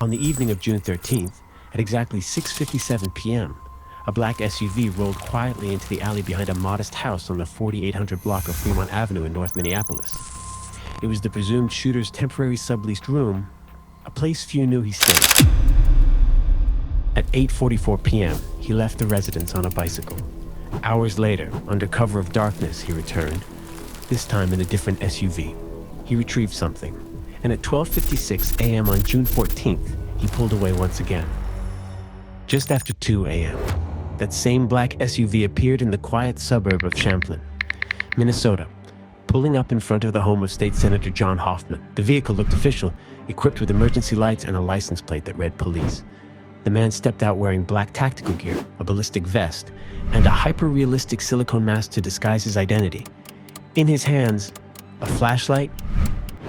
On the evening of June 13th, at exactly 6:57 p.m., a black SUV rolled quietly into the alley behind a modest house on the 4800 block of Fremont Avenue in North Minneapolis. It was the presumed shooter's temporary subleased room, a place few knew he stayed. At 8:44 p.m., he left the residence on a bicycle. Hours later, under cover of darkness, he returned, this time in a different SUV. He retrieved something, and at 12:56 a.m. on June 14th, he pulled away once again. Just after 2 a.m., that same black SUV appeared in the quiet suburb of Champlin, Minnesota, pulling up in front of the home of State Senator John Hoffman. The vehicle looked official, equipped with emergency lights and a license plate that read police. The man stepped out wearing black tactical gear, a ballistic vest, and a hyper-realistic silicone mask to disguise his identity. In his hands, a flashlight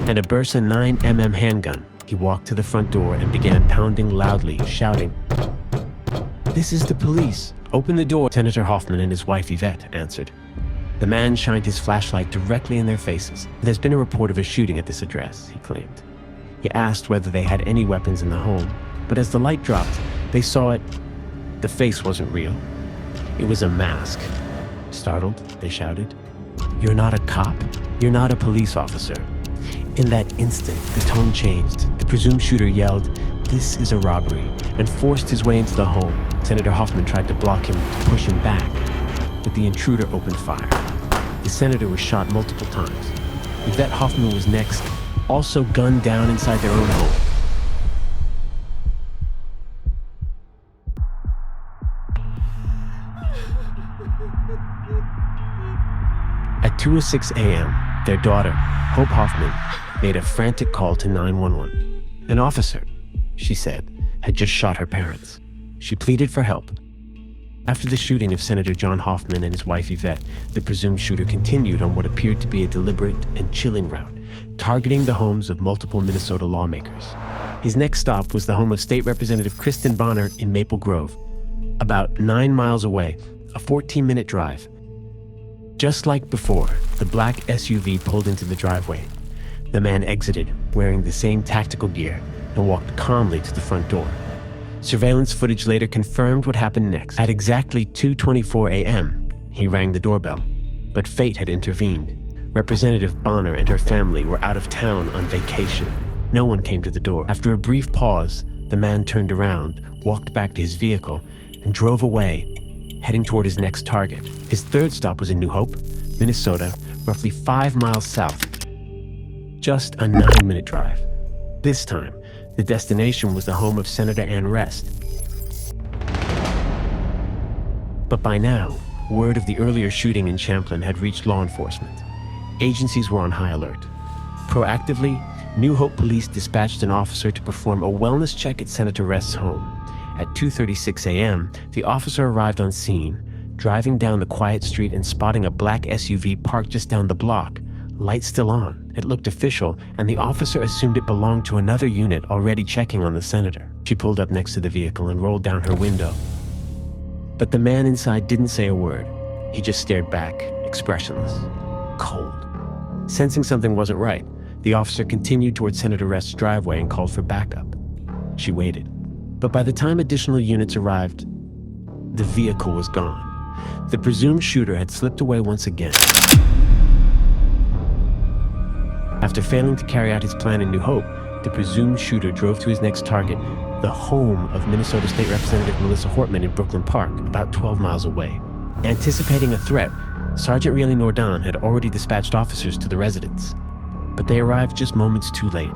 and a Bersa 9mm handgun. He walked to the front door and began pounding loudly, shouting, "This is the police. Open the door." Senator Hoffman and his wife Yvette answered. The man shined his flashlight directly in their faces. "There's been a report of a shooting at this address," he claimed. He asked whether they had any weapons in the home, but as the light dropped, they saw it. The face wasn't real. It was a mask. Startled, they shouted, "You're not a cop. You're not a police officer." In that instant, the tone changed. The presumed shooter yelled, "This is a robbery," and forced his way into the home. Senator Hoffman tried to block him, to push him back, but the intruder opened fire. The senator was shot multiple times. Yvette Hoffman was next, also gunned down inside their own home. At 2:06 a.m., their daughter, Hope Hoffman, made a frantic call to 911. An officer, she said, had just shot her parents. She pleaded for help. After the shooting of Senator John Hoffman and his wife Yvette, the presumed shooter continued on what appeared to be a deliberate and chilling route, targeting the homes of multiple Minnesota lawmakers. His next stop was the home of State Representative Kristen Bonner in Maple Grove, about 9 miles away, a 14-minute drive. Just like before, the black SUV pulled into the driveway. The man exited, wearing the same tactical gear, and walked calmly to the front door. Surveillance footage later confirmed what happened next. At exactly 2:24 a.m., he rang the doorbell, but fate had intervened. Representative Bonner and her family were out of town on vacation. No one came to the door. After a brief pause, the man turned around, walked back to his vehicle, and drove away, heading toward his next target. His third stop was in New Hope, Minnesota, roughly 5 miles south. Just a 9-minute drive. This time, the destination was the home of Senator Ann Rest. But by now, word of the earlier shooting in Champlin had reached law enforcement. Agencies were on high alert. Proactively, New Hope Police dispatched an officer to perform a wellness check at Senator Rest's home. At 2:36 a.m., the officer arrived on scene, driving down the quiet street and spotting a black SUV parked just down the block, lights still on. It looked official, and the officer assumed it belonged to another unit already checking on the senator. She pulled up next to the vehicle and rolled down her window. But the man inside didn't say a word. He just stared back, expressionless, cold. Sensing something wasn't right, the officer continued toward Senator Rest's driveway and called for backup. She waited. But by the time additional units arrived, the vehicle was gone. The presumed shooter had slipped away once again. After failing to carry out his plan in New Hope, the presumed shooter drove to his next target, the home of Minnesota State Representative Melissa Hortman in Brooklyn Park, about 12 miles away. Anticipating a threat, Sergeant Reilly Nordon had already dispatched officers to the residence. But they arrived just moments too late.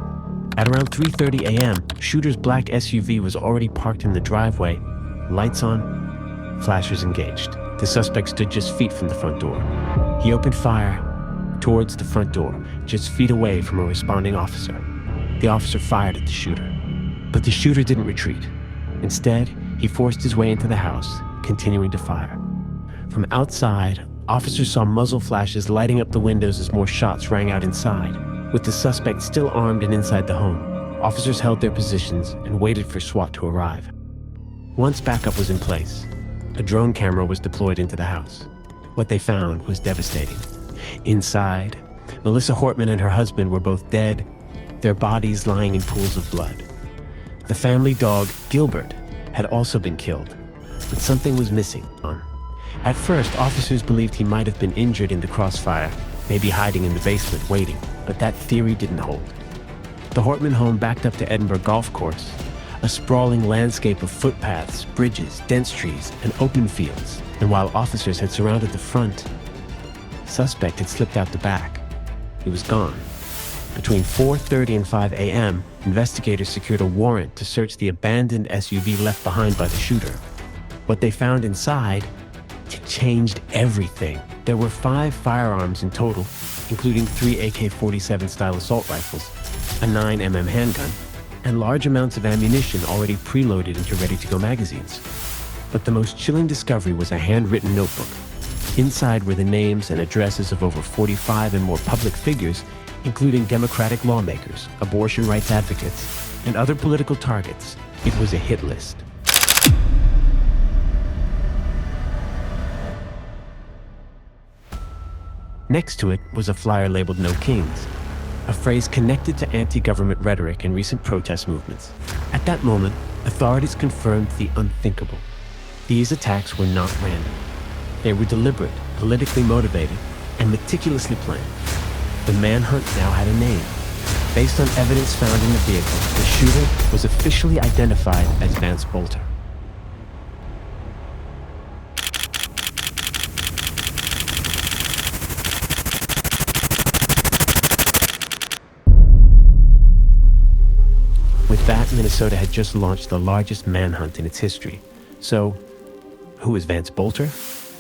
At around 3:30 a.m., shooter's black SUV was already parked in the driveway, lights on, flashers engaged. The suspect stood just feet from the front door. He opened fire towards the front door, just feet away from a responding officer. The officer fired at the shooter, but the shooter didn't retreat. Instead, he forced his way into the house, continuing to fire. From outside, officers saw muzzle flashes lighting up the windows as more shots rang out inside. With the suspect still armed and inside the home, officers held their positions and waited for SWAT to arrive. Once backup was in place, a drone camera was deployed into the house. What they found was devastating. Inside, Melissa Hortman and her husband were both dead, their bodies lying in pools of blood. The family dog, Gilbert, had also been killed, but something was missing. At first, officers believed he might have been injured in the crossfire, maybe hiding in the basement waiting, but that theory didn't hold. The Hortman home backed up to Edinburgh Golf Course, a sprawling landscape of footpaths, bridges, dense trees, and open fields. And while officers had surrounded the front, the suspect had slipped out the back. He was gone. Between 4:30 and 5 a.m., investigators secured a warrant to search the abandoned SUV left behind by the shooter. What they found inside, it changed everything. There were 5 firearms in total, including 3 AK-47 style assault rifles, a 9mm handgun, and large amounts of ammunition already preloaded into ready-to-go magazines. But the most chilling discovery was a handwritten notebook. Inside were the names and addresses of over 45 and more public figures, including Democratic lawmakers, abortion rights advocates, and other political targets. It was a hit list. Next to it was a flyer labeled "No Kings," a phrase connected to anti-government rhetoric and recent protest movements. At that moment, authorities confirmed the unthinkable. These attacks were not random. They were deliberate, politically motivated, and meticulously planned. The manhunt now had a name. Based on evidence found in the vehicle, the shooter was officially identified as Vance Boelter. With that, Minnesota had just launched the largest manhunt in its history. So, who is Vance Boelter?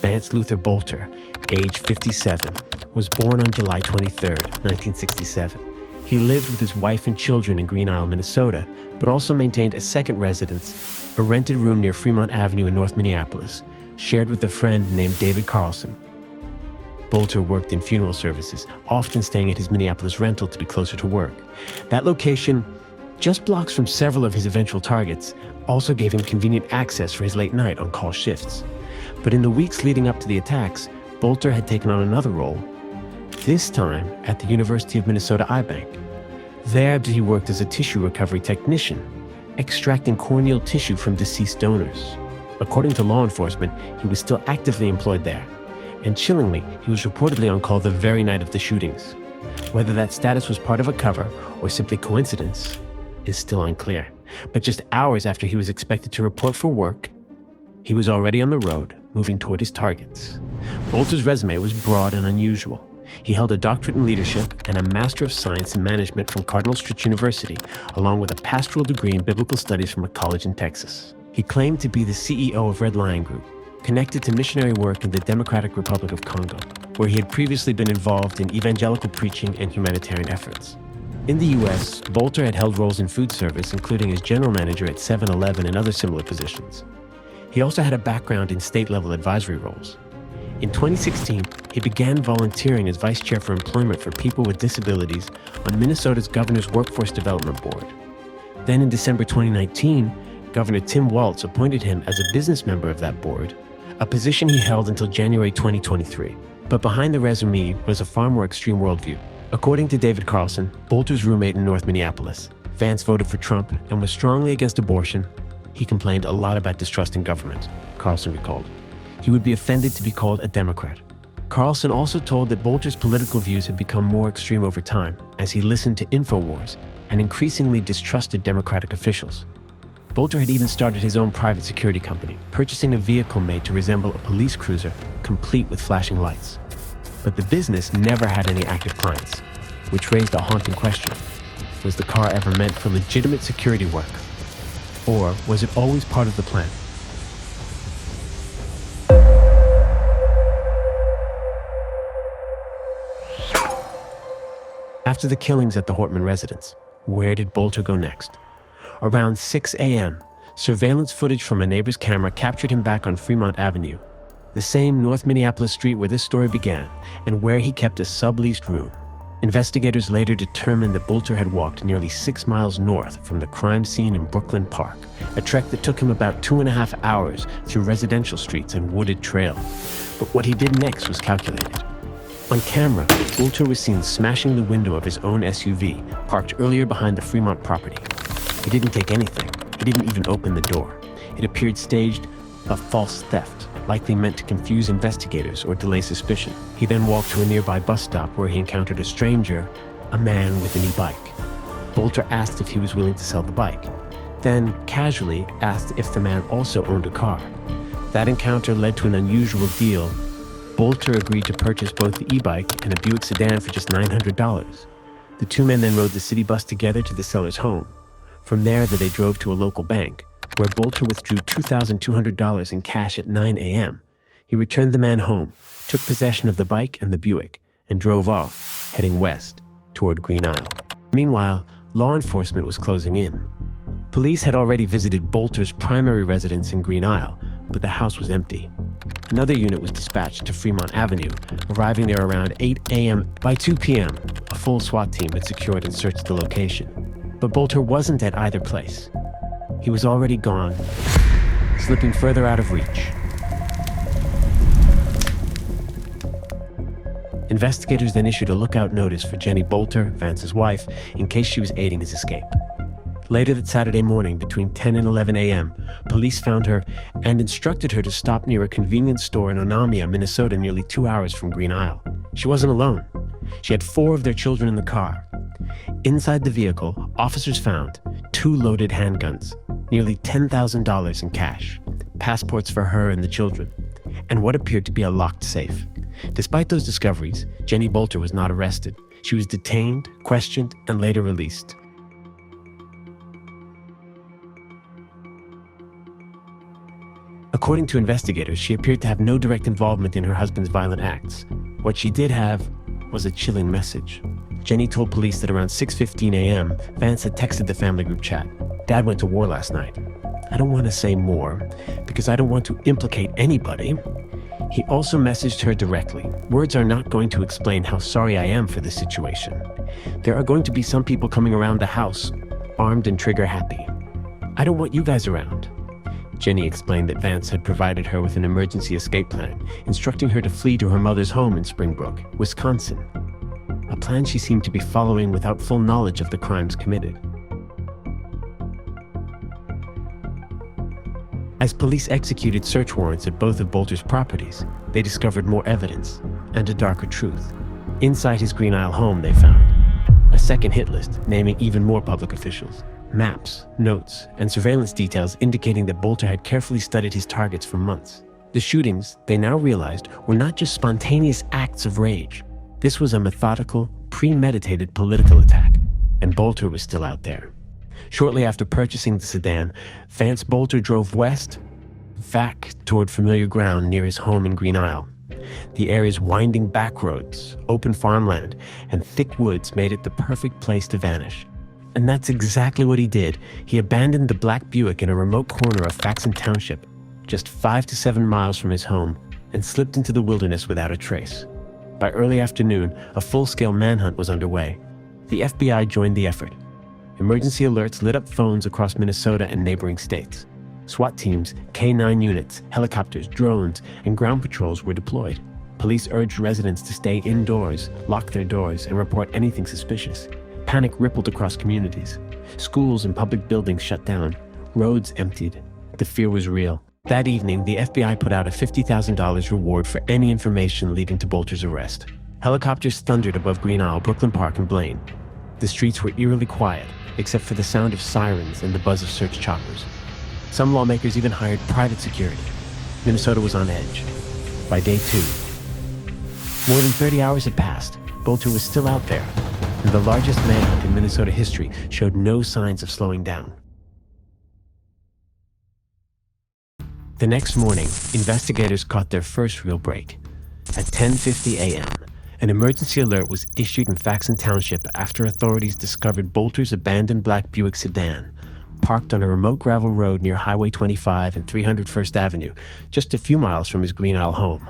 Vance Luther Boelter, age 57, was born on July 23, 1967. He lived with his wife and children in Green Isle, Minnesota, but also maintained a second residence, a rented room near Fremont Avenue in North Minneapolis, shared with a friend named David Carlson. Boelter worked in funeral services, often staying at his Minneapolis rental to be closer to work. That location, just blocks from several of his eventual targets, also gave him convenient access for his late night on-call shifts. But in the weeks leading up to the attacks, Boelter had taken on another role, this time at the University of Minnesota Eye Bank. There, he worked as a tissue recovery technician, extracting corneal tissue from deceased donors. According to law enforcement, he was still actively employed there. And chillingly, he was reportedly on call the very night of the shootings. Whether that status was part of a cover or simply coincidence is still unclear. But just hours after he was expected to report for work, he was already on the road, moving toward his targets. Boelter's resume was broad and unusual. He held a doctorate in leadership and a Master of Science in Management from Cardinal Stritch University, along with a pastoral degree in biblical studies from a college in Texas. He claimed to be the CEO of Red Lion Group, connected to missionary work in the Democratic Republic of Congo, where he had previously been involved in evangelical preaching and humanitarian efforts. In the U.S., Boelter had held roles in food service, including as general manager at 7-Eleven and other similar positions. He also had a background in state-level advisory roles. In 2016, he began volunteering as vice chair for employment for people with disabilities on Minnesota's Governor's Workforce Development Board. Then in December 2019, Governor Tim Walz appointed him as a business member of that board, a position he held until January 2023. But behind the resume was a far more extreme worldview. According to David Carlson, Boelter's roommate in North Minneapolis, Vance voted for Trump and was strongly against abortion. He complained a lot about distrusting government, Carlson recalled. He would be offended to be called a Democrat. Carlson also told that Boelter's political views had become more extreme over time as he listened to InfoWars and increasingly distrusted Democratic officials. Boelter had even started his own private security company, purchasing a vehicle made to resemble a police cruiser, complete with flashing lights. But the business never had any active clients, which raised a haunting question. Was the car ever meant for legitimate security work? Or was it always part of the plan? After the killings at the Hortman residence, where did Boelter go next? Around 6 a.m., surveillance footage from a neighbor's camera captured him back on Fremont Avenue, the same North Minneapolis street where this story began and where he kept a subleased room. Investigators later determined that Boelter had walked nearly 6 miles north from the crime scene in Brooklyn Park, a trek that took him about 2.5 hours through residential streets and wooded trails. But what he did next was calculated. On camera, Boelter was seen smashing the window of his own SUV, parked earlier behind the Fremont property. He didn't take anything, He didn't even open the door. It appeared staged a false theft, likely meant to confuse investigators or delay suspicion. He then walked to a nearby bus stop where he encountered a stranger, a man with an e-bike. Boelter asked if he was willing to sell the bike, then casually asked if the man also owned a car. That encounter led to an unusual deal. Boelter agreed to purchase both the e-bike and a Buick sedan for just $900. The two men then rode the city bus together to the seller's home. From there, they drove to a local bank, where Boelter withdrew $2,200 in cash at 9 a.m. He returned the man home, took possession of the bike and the Buick, and drove off, heading west toward Green Isle. Meanwhile, law enforcement was closing in. Police had already visited Boelter's primary residence in Green Isle, but the house was empty. Another unit was dispatched to Fremont Avenue, arriving there around 8 a.m. By 2 p.m., a full SWAT team had secured and searched the location. But Boelter wasn't at either place. He was already gone, slipping further out of reach. Investigators then issued a lookout notice for Jenny Boelter, Vance's wife, in case she was aiding his escape. Later that Saturday morning, between 10 and 11 a.m., police found her and instructed her to stop near a convenience store in Onamia, Minnesota, nearly 2 hours from Green Isle. She wasn't alone. She had 4 of their children in the car. Inside the vehicle, officers found 2 loaded handguns, nearly $10,000 in cash, passports for her and the children, and what appeared to be a locked safe. Despite those discoveries, Jenny Boelter was not arrested. She was detained, questioned, and later released. According to investigators, she appeared to have no direct involvement in her husband's violent acts. What she did have was a chilling message. Jenny told police that around 6:15 a.m., Vance had texted the family group chat. "Dad went to war last night. I don't want to say more because I don't want to implicate anybody." He also messaged her directly. "Words are not going to explain how sorry I am for this situation. There are going to be some people coming around the house, armed and trigger happy. I don't want you guys around." Jenny explained that Vance had provided her with an emergency escape plan, instructing her to flee to her mother's home in Springbrook, Wisconsin. A plan she seemed to be following without full knowledge of the crimes committed. As police executed search warrants at both of Boelter's properties, they discovered more evidence and a darker truth. Inside his Green Isle home, they found a second hit list naming even more public officials, maps, notes, and surveillance details indicating that Boelter had carefully studied his targets for months. The shootings, they now realized, were not just spontaneous acts of rage. This was a methodical, premeditated political attack, and Boelter was still out there. Shortly after purchasing the sedan, Vance Boelter drove west, back toward familiar ground near his home in Green Isle. The area's winding back roads, open farmland, and thick woods made it the perfect place to vanish. And that's exactly what he did. He abandoned the black Buick in a remote corner of Faxon Township, just 5 to 7 miles from his home, and slipped into the wilderness without a trace. By early afternoon, a full-scale manhunt was underway. The FBI joined the effort. Emergency alerts lit up phones across Minnesota and neighboring states. SWAT teams, K-9 units, helicopters, drones, and ground patrols were deployed. Police urged residents to stay indoors, lock their doors, and report anything suspicious. Panic rippled across communities. Schools and public buildings shut down. Roads emptied. The fear was real. That evening, the FBI put out a $50,000 reward for any information leading to Boelter's arrest. Helicopters thundered above Green Isle, Brooklyn Park, and Blaine. The streets were eerily quiet, except for the sound of sirens and the buzz of search choppers. Some lawmakers even hired private security. Minnesota was on edge. By day 2, more than 30 hours had passed. Boelter was still out there, and the largest manhunt in Minnesota history showed no signs of slowing down. The next morning, investigators caught their first real break. At 10:50 a.m., an emergency alert was issued in Faxon Township after authorities discovered Boelter's abandoned black Buick sedan, parked on a remote gravel road near Highway 25 and 300 First Avenue, just a few miles from his Green Isle home.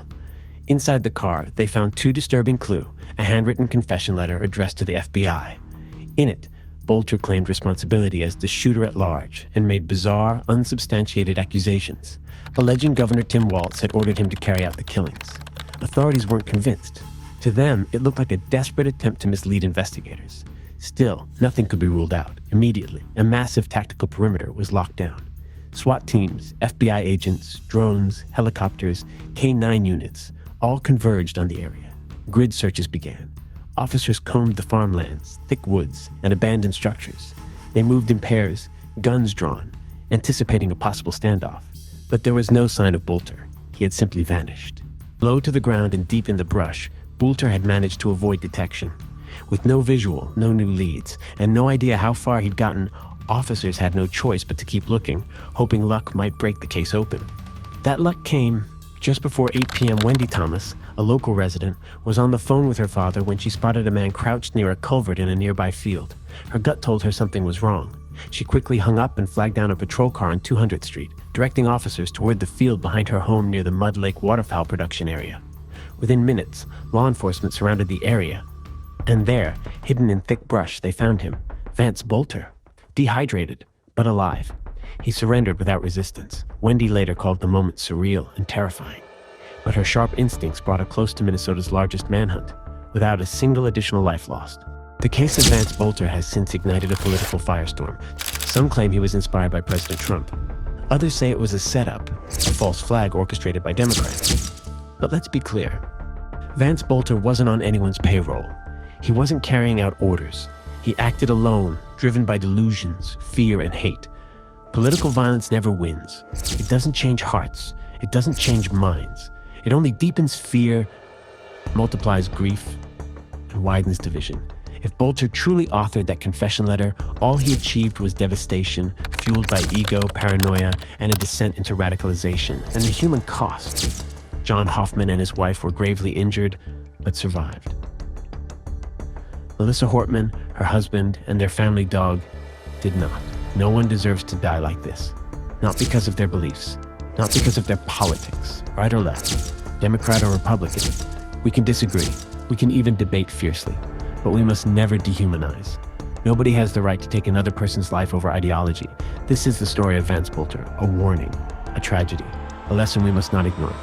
Inside the car, they found 2 disturbing clues: a handwritten confession letter addressed to the FBI. In it, Boelter claimed responsibility as the shooter at large and made bizarre, unsubstantiated accusations, alleging Governor Tim Walz had ordered him to carry out the killings. Authorities weren't convinced. To them, it looked like a desperate attempt to mislead investigators. Still, nothing could be ruled out. Immediately, a massive tactical perimeter was locked down. SWAT teams, FBI agents, drones, helicopters, K-9 units, all converged on the area. Grid searches began. Officers combed the farmlands, thick woods, and abandoned structures. They moved in pairs, guns drawn, anticipating a possible standoff. But there was no sign of Boelter. He had simply vanished. Low to the ground and deep in the brush, Boelter had managed to avoid detection. With no visual, no new leads, and no idea how far he'd gotten, officers had no choice but to keep looking, hoping luck might break the case open. That luck came just before 8 p.m. Wendy Thomas, a local resident, was on the phone with her father when she spotted a man crouched near a culvert in a nearby field. Her gut told her something was wrong. She quickly hung up and flagged down a patrol car on 200th Street, directing officers toward the field behind her home near the Mud Lake waterfowl production area. Within minutes, law enforcement surrounded the area, and there, hidden in thick brush, they found him, Vance Boelter, dehydrated, but alive. He surrendered without resistance. Wendy later called the moment surreal and terrifying. But her sharp instincts brought her close to Minnesota's largest manhunt, without a single additional life lost. The case of Vance Boelter has since ignited a political firestorm. Some claim he was inspired by President Trump. Others say it was a setup, a false flag orchestrated by Democrats. But let's be clear. Vance Boelter wasn't on anyone's payroll. He wasn't carrying out orders. He acted alone, driven by delusions, fear, and hate. Political violence never wins. It doesn't change hearts. It doesn't change minds. It only deepens fear, multiplies grief, and widens division. If Boelter truly authored that confession letter, all he achieved was devastation, fueled by ego, paranoia, and a descent into radicalization. And the human cost. John Hoffman and his wife were gravely injured, but survived. Melissa Hortman, her husband, and their family dog did not. No one deserves to die like this. Not because of their beliefs. Not because of their politics, right or left, Democrat or Republican. We can disagree. We can even debate fiercely. But we must never dehumanize. Nobody has the right to take another person's life over ideology. This is the story of Vance Boelter, a warning, a tragedy, a lesson we must not ignore.